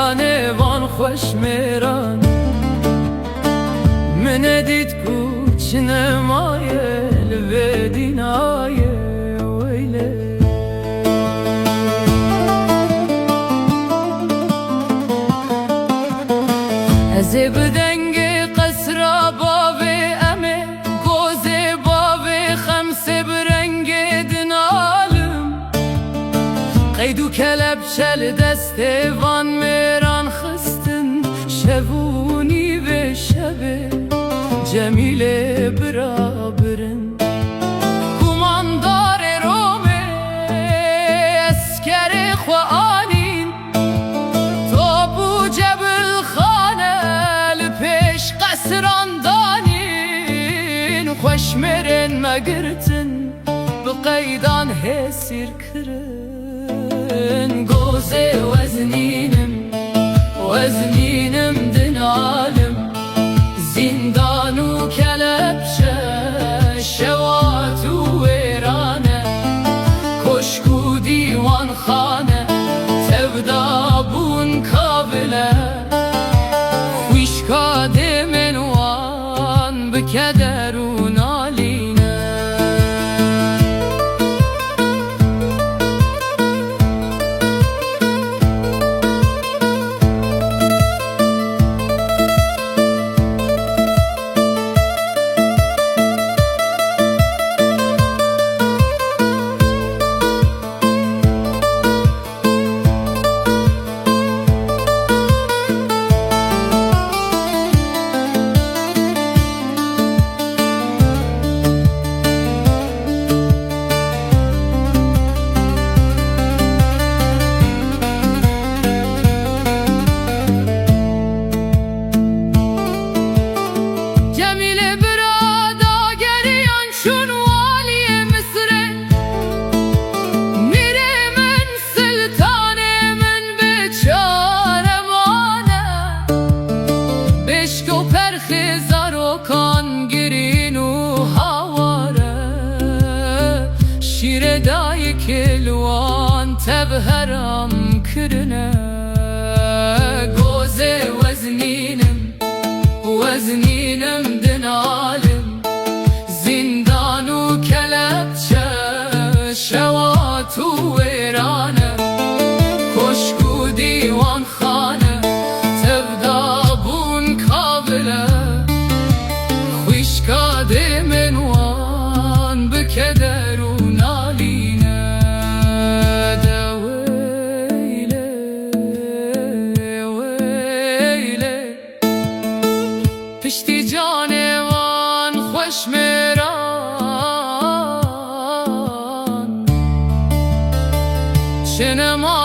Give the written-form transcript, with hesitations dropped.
جانوان خوش میران من دید کوچ نمایل و دینای ویله از بدنگ قصر باب امه گوز باب خمس برنگ دنالم قیدو کلب شل دست وان میران خستن شبونی به شبه جمیل برابرن کماندار رومه اسکر خوانین تابو جبل خانه لپیش قصران دانین خوش مرن مگرتن بقیدان هسیر کرن گوزه وزنینم دنالم زندانو کلبشه شوات و ویرانه کشکو دیوان خانه تبدابون کابله خویشکاد منوان بکدر و نالینه شیر دای کلوان تبهرم کرنه گوزه وزنینم دنالم زندانو کلبچه شوات و ویرانه کشکو دیوان خانه تبدابون کابله خویشکاد منوان بکدر و نالینه دویله ویله پشتی جانوان خوش میران چه نما